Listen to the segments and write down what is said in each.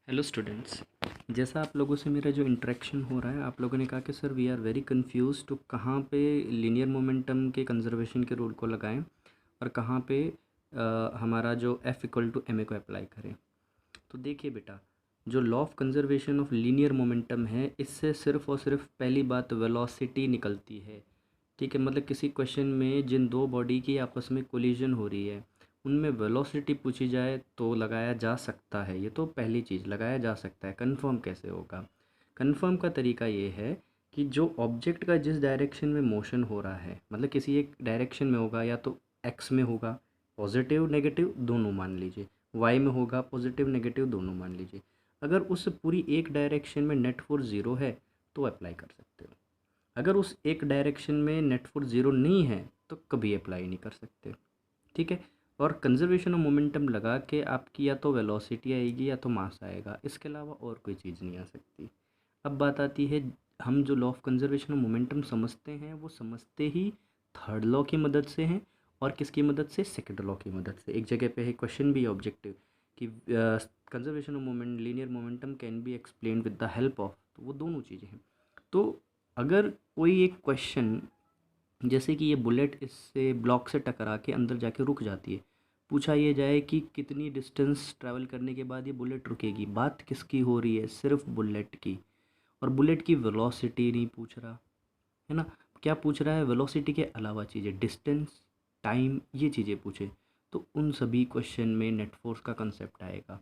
Hello students. जैसा आप लोगों से मेरा जो इंटरेक्शन हो रहा है, आप लोगों ने कहा कि sir we are very confuse तो कहाँ पे लीनियर मोमेंटम के कंजर्वेशन के रूल को लगाएं और कहाँ पे हमारा जो F इक्वल टू ma को अप्लाई करें। तो देखिए बेटा, जो law of conservation of linear momentum है, इससे सिर्फ और सिर्फ पहली बात वेलोसिटी निकलती है। ठीक है, मतलब किसी क्वेश्चन में जिन दो बॉडी की आपस में कोलिजन हो रही है, उनमें वेलोसिटी पूछी जाए तो लगाया जा सकता है। ये तो पहली चीज़, लगाया जा सकता है। कंफर्म कैसे होगा? कंफर्म का तरीका ये है कि जो ऑब्जेक्ट का जिस डायरेक्शन में मोशन हो रहा है, मतलब किसी एक डायरेक्शन में होगा, या तो एक्स में होगा, पॉजिटिव नेगेटिव दोनों मान लीजिए, वाई में होगा, पॉजिटिव नेगेटिव दोनों मान लीजिए। अगर उस पूरी एक डायरेक्शन में नेट फोर्स ज़ीरो है तो अप्लाई कर सकते हो। अगर उस एक डायरेक्शन में नेट फोर्स ज़ीरो नहीं है तो कभी अप्लाई नहीं कर सकते। ठीक है। और कंजर्वेशन ऑफ मोमेंटम लगा के आपकी या तो वेलोसिटी आएगी या तो मास आएगा, इसके अलावा और कोई चीज़ नहीं आ सकती। अब बात आती है, हम जो law of conservation of momentum समझते हैं वो समझते ही थर्ड लॉ की मदद से हैं, और किसकी मदद से? सेकंड लॉ की मदद से। एक जगह पे है क्वेश्चन भी ऑब्जेक्टिव कि conservation of moment linear momentum can be explain with the help of, तो वो दोनों चीज़ें हैं। तो अगर कोई एक क्वेश्चन, जैसे कि ये बुलेट इससे ब्लॉक से टकरा के अंदर जाके रुक जाती है, पूछा ये जाए कि कितनी डिस्टेंस ट्रैवल करने के बाद ये बुलेट रुकेगी, बात किसकी हो रही है? सिर्फ बुलेट की। और बुलेट की वेलोसिटी नहीं पूछ रहा है ना, क्या पूछ रहा है? वेलोसिटी के अलावा चीज़ें, डिस्टेंस, टाइम, ये चीज़ें पूछे तो उन सभी क्वेश्चन में नेट फोर्स का कंसेप्ट आएगा।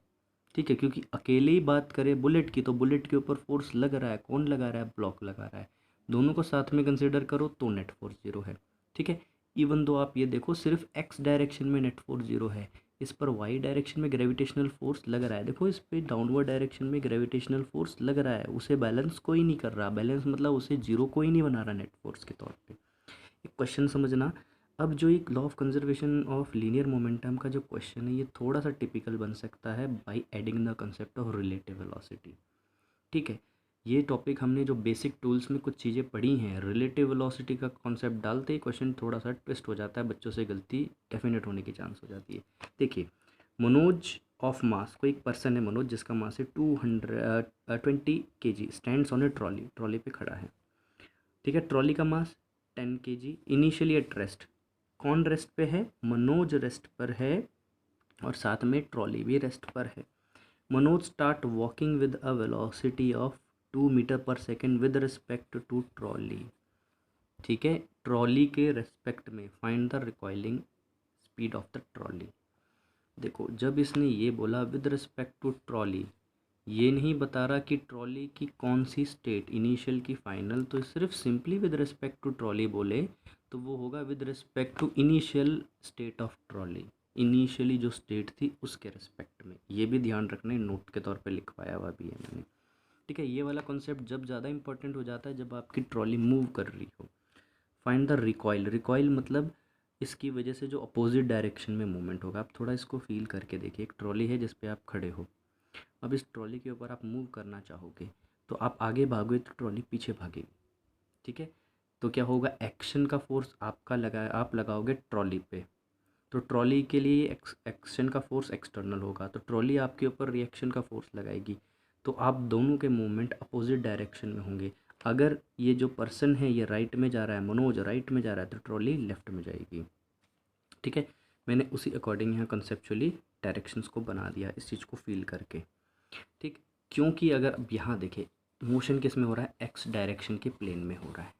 ठीक है, क्योंकि अकेले ही बात करें बुलेट की तो बुलेट के ऊपर फोर्स लग रहा है, कौन लगा रहा है? ब्लॉक लगा रहा है। दोनों को साथ में कंसिडर करो तो नेट फोर्स ज़ीरो है। ठीक है। इवन दो आप ये देखो, सिर्फ एक्स डायरेक्शन में नेट फोर्स ज़ीरो है, इस पर वाई डायरेक्शन में ग्रेविटेशनल फोर्स लग रहा है। देखो इस पे डाउनवर्ड डायरेक्शन में ग्रेविटेशनल फोर्स लग रहा है, उसे बैलेंस कोई नहीं कर रहा। बैलेंस मतलब उसे जीरो कोई नहीं बना रहा नेट फोर्स के तौर पे। एक क्वेश्चन समझना। अब जो एक law of conservation of linear momentum का जो क्वेश्चन है, ये थोड़ा सा टिपिकल बन सकता है by adding the concept of relative velocity. ठीक है। ये टॉपिक हमने जो बेसिक टूल्स में कुछ चीज़ें पढ़ी हैं, रिलेटिव वेलोसिटी का कॉन्सेप्ट डालते ही क्वेश्चन थोड़ा सा ट्विस्ट हो जाता है, बच्चों से गलती डेफिनेट होने की चांस हो जाती है। देखिए, मनोज ऑफ मास, कोई एक पर्सन है मनोज जिसका मास है 220 kg, stands on A trolley, trolley पे खड़ा है। ठीक है, ट्रॉली का मास 10 kg, इनिशियली एट रेस्ट। कौन रेस्ट पे है? मनोज रेस्ट पर है, और साथ में ट्रॉली भी रेस्ट पर है। Manoj start walking with a velocity of 2 metre per second with respect to trolley. ठीक है, ट्रॉली के रेस्पेक्ट में find the recoiling speed of the trolley. देखो, जब इसने ये बोला विद रिस्पेक्ट टू ट्रॉली, ये नहीं बता रहा कि ट्रॉली की कौन सी स्टेट, इनिशियल की फाइनल, तो सिर्फ simply with respect to trolley बोले तो वो होगा with respect to initial state of trolley, initially जो स्टेट थी उसके रिस्पेक्ट में। ये भी ध्यान रखना है, नोट के तौर पे लिखवाया हुआ भी है मैंने। ठीक है, ये वाला कॉन्सेप्ट जब ज़्यादा इंपॉर्टेंट हो जाता है जब आपकी ट्रॉली मूव कर रही हो। फाइंड द रिकॉइल, रिकॉइल मतलब इसकी वजह से जो अपोजिट डायरेक्शन में मूवमेंट होगा। आप थोड़ा इसको फील करके देखिए, एक ट्रॉली है जिस पे आप खड़े हो, अब इस ट्रॉली के ऊपर आप मूव करना चाहोगे तो आप आगे भागोगे तो ट्रॉली पीछे भागेगी। ठीक है, तो क्या होगा? एक्शन का फोर्स आपका आप लगाओगे ट्रॉली पे, तो ट्रॉली के लिए एक्शन का फोर्स एक्सटर्नल होगा, तो ट्रॉली आपके ऊपर रिएक्शन का फोर्स लगाएगी, तो आप दोनों के मूवमेंट अपोजिट डायरेक्शन में होंगे। अगर ये जो पर्सन है ये राइट में जा रहा है, मनोज राइट में जा रहा है, तो ट्रॉली लेफ्ट में जाएगी। ठीक है, मैंने उसी अकॉर्डिंग यहाँ कंसेप्चुअली डायरेक्शंस को बना दिया इस चीज़ को फील करके। ठीक, क्योंकि अगर अब यहाँ देखें, मोशन किस में हो रहा है? एक्स डायरेक्शन के प्लेन में हो रहा है,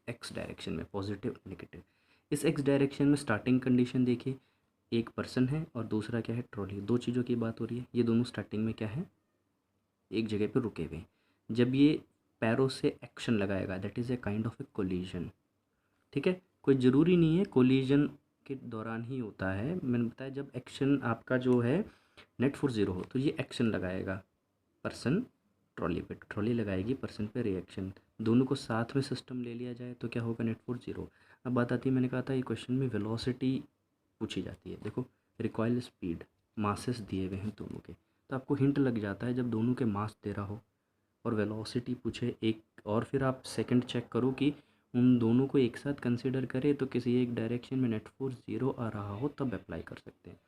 एक्स डायरेक्शन में, पॉजिटिव नेगेटिव। इस एक्स डायरेक्शन में स्टार्टिंग कंडीशन देखिए, एक पर्सन है और दूसरा क्या है? ट्रॉली। दो चीज़ों की बात हो रही है, ये दोनों स्टार्टिंग में क्या है? एक जगह पे रुके हुए हैं। जब ये पैरों से एक्शन लगाएगा, that is a kind of A collision. ठीक है, कोई ज़रूरी नहीं है कोलिजन के दौरान ही होता है, मैंने बताया जब एक्शन आपका जो है नेट फोर्स ज़ीरो हो तो ये एक्शन लगाएगा पर्सन ट्रॉली पे, ट्रॉली लगाएगी पर्सन पे रिएक्शन, दोनों को साथ में सिस्टम ले लिया जाए तो क्या होगा? Net force zero. अब बात आती है, मैंने कहा था ये क्वेश्चन में वेलोसिटी पूछी जाती है। देखो, रिकॉइल स्पीड, मासेस दिए हुए हैं दोनों के, तो आपको हिंट लग जाता है जब दोनों के मास दे रहा हो और वेलोसिटी पूछे एक, और फिर आप सेकंड चेक करो कि उन दोनों को एक साथ कंसिडर करें तो किसी एक डायरेक्शन में नेट फोर्स ज़ीरो आ रहा हो तब अप्लाई कर सकते हैं।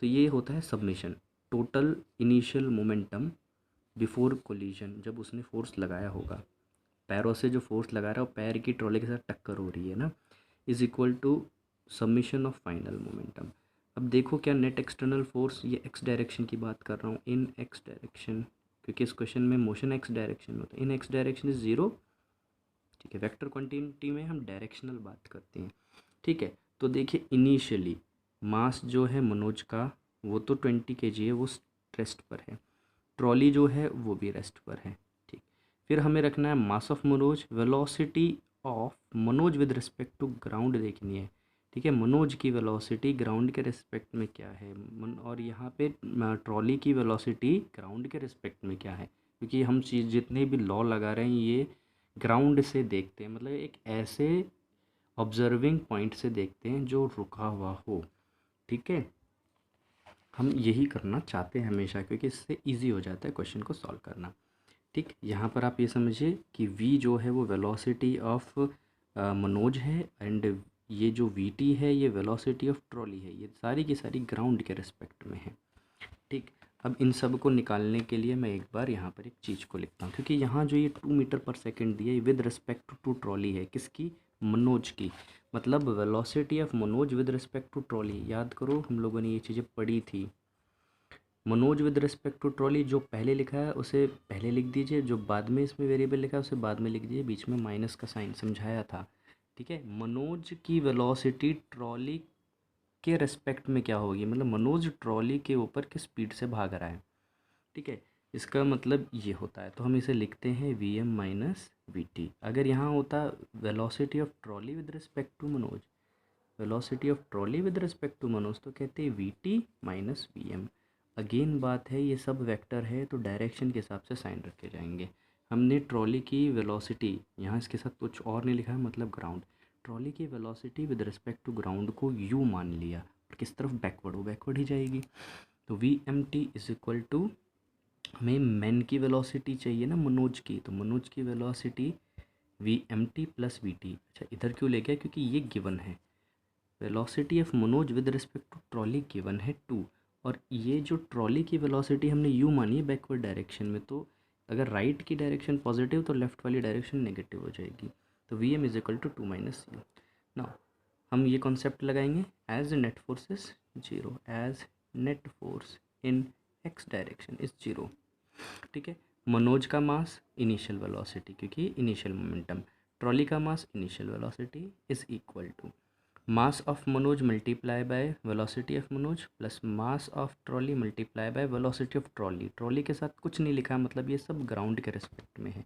तो ये होता है submission, total initial momentum before collision, जब उसने फोर्स लगाया होगा, पैरों से जो फोर्स लगा रहा है वो पैर की ट्रॉली के साथ टक्कर हो रही है ना, is equal to summation of final momentum. अब देखो क्या नेट एक्सटर्नल फोर्स, ये एक्स डायरेक्शन की बात कर रहा हूँ, इन एक्स डायरेक्शन, क्योंकि इस क्वेश्चन में मोशन एक्स डायरेक्शन होता है, इन एक्स डायरेक्शन इज ज़ीरो। ठीक है, वेक्टर क्वांटिटी में हम डायरेक्शनल बात करते हैं। ठीक है, तो देखिए इनिशियली मास जो है मनोज का वो तो 20 kg है, वो रेस्ट पर है, ट्रॉली जो है वो भी रेस्ट पर है। ठीक, फिर हमें रखना है mass of Manoj, velocity of Manoj with respect to ground देखनी है। ठीक है, मनोज की वेलोसिटी ग्राउंड के रिस्पेक्ट में क्या है, और यहाँ पे ट्रॉली की वेलोसिटी ग्राउंड के रिस्पेक्ट में क्या है, क्योंकि हम चीज़ जितने भी लॉ लगा रहे हैं ये ग्राउंड से देखते हैं, मतलब एक ऐसे ऑब्जर्विंग पॉइंट से देखते हैं जो रुका हुआ हो। ठीक है, हम यही करना चाहते हैं हमेशा, क्योंकि इससे इजी हो जाता है क्वेश्चन को सॉल्व करना। ठीक, यहाँ पर आप ये समझिए कि v जो है वो वेलोसिटी ऑफ मनोज है, एंड ये जो vt है ये वेलोसिटी ऑफ ट्रॉली है, ये सारी की सारी ग्राउंड के रिस्पेक्ट में है। ठीक, अब इन सब को निकालने के लिए मैं एक बार यहाँ पर एक चीज़ को लिखता हूँ, क्योंकि यहाँ जो ये 2 मीटर पर सेकेंड दिया है विद रिस्पेक्ट टू ट्रॉली है, किसकी, मनोज की, मतलब velocity of Manoj with respect to trolley. याद करो हम लोगों ने ये चीज़ें पढ़ी थी, Manoj with respect to trolley जो पहले लिखा है उसे पहले लिख दीजिए, जो बाद में इसमें वेरिएबल लिखा है उसे बाद में लिख दीजिए, बीच में माइनस का साइन समझाया था। ठीक है, मनोज की वेलोसिटी ट्रॉली के रिस्पेक्ट में क्या होगी, मतलब मनोज ट्रॉली के ऊपर किस स्पीड से भाग रहा है। ठीक है, इसका मतलब ये होता है, तो हम इसे लिखते हैं V M minus V T. अगर यहाँ होता velocity of trolley with respect to Manoj, velocity of trolley with respect to Manoj, तो कहते हैं V T minus V M. Again बात है ये सब वेक्टर है तो डायरेक्शन के हिसाब से साइन रखे जाएंगे। हमने ट्रॉली की वेलोसिटी यहाँ इसके साथ कुछ और नहीं लिखा है, मतलब ग्राउंड, ट्रॉली की velocity with respect to ground को यू मान लिया, और किस तरफ बैकवर्ड, वो बैकवर्ड ही जाएगी। तो V M T is equal to, हमें मैन की वेलोसिटी चाहिए ना मनोज की, तो मनोज की velocity V M T plus V T. अच्छा इधर क्यों ले गया, क्योंकि ये गिवन है, velocity of Manoj with respect to trolley given है 2, और ये जो ट्रॉली की वेलोसिटी हमने यू मानी है बैकवर्ड डायरेक्शन में, तो अगर राइट की डायरेक्शन पॉजिटिव तो लेफ्ट वाली डायरेक्शन नेगेटिव हो जाएगी, तो V M is equal to 2 minus U. Now हम ये कॉन्सेप्ट लगाएंगे, as net force is zero, as net force in X direction is zero. ठीक है, मनोज का मास इनिशियल वेलोसिटी, क्योंकि इनिशियल मोमेंटम, ट्रॉली का mass initial velocity is equal to mass of Manoj multiply by velocity of Manoj plus mass of trolley multiply by velocity of trolley. Trolley के साथ कुछ नहीं लिखा, मतलब ये सब ग्राउंड के रिस्पेक्ट में है।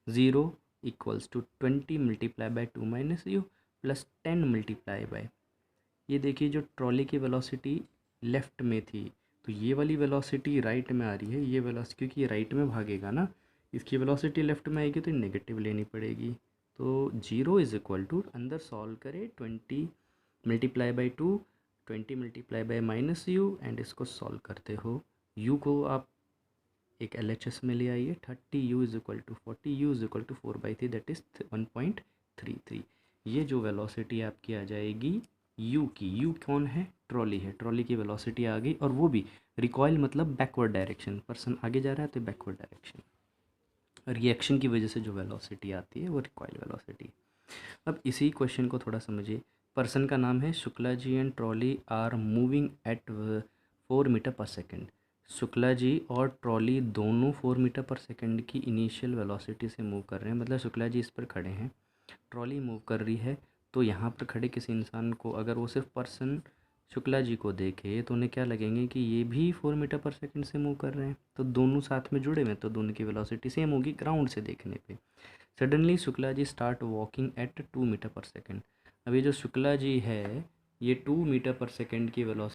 0 equals to 20 multiply by 2 minus u plus 10 multiply by, ये देखिए जो ट्रॉली की वेलोसिटी लेफ़्ट में थी, तो ये वाली वेलोसिटी राइट में आ रही है, ये वेलोसिटी क्योंकि ये राइट में भागेगा ना, इसकी वेलोसिटी लेफ़्ट में आएगी तो नेगेटिव लेनी पड़ेगी। तो 0 इज़ इक्वल टू, अंदर सॉल्व करें, 20 multiply by 2, 20 multiply by minus you, and इसको सॉल्व करते हो, u को आप एक LHS में ले आइए, 30 u is equal to 40, u is equal to 4/3, that is 1.33। ये जो वेलोसिटी आपकी आ जाएगी u की, u कौन है, ट्रॉली है, ट्रॉली की वेलोसिटी आ गई, और वो भी रिकॉइल मतलब बैकवर्ड डायरेक्शन, पर्सन आगे जा रहा है तो बैकवर्ड डायरेक्शन, रिएक्शन की वजह से जो वेलोसिटी आती है वो रिकॉइल वेलोसिटी। अब इसी क्वेश्चन को थोड़ा समझिए, पर्सन का नाम है Shukla ji and trolley are moving at 4 metre per second. Shukla ji और ट्रॉली दोनों 4 मीटर पर सेकेंड की इनिशियल वेलोसिटी से मूव कर रहे हैं, मतलब शुक्ला जी इस पर खड़े हैं, ट्रॉली मूव कर रही है, तो यहाँ पर खड़े किसी इंसान को अगर वो सिर्फ पर्सन शुक्ला जी को देखे तो उन्हें क्या लगेंगे कि ये भी 4 मीटर पर सेकेंड से मूव कर रहे हैं, तो दोनों साथ में जुड़े हुए हैं, तो दोनों की वेलोसिटी सेम होगी ग्राउंड से देखने पे। Suddenly Shukla ji start walking eight 2 metre per second. अब ये जो शुक्ला जी है ये 2 मीटर पर सेकेंड की वेलोसिटी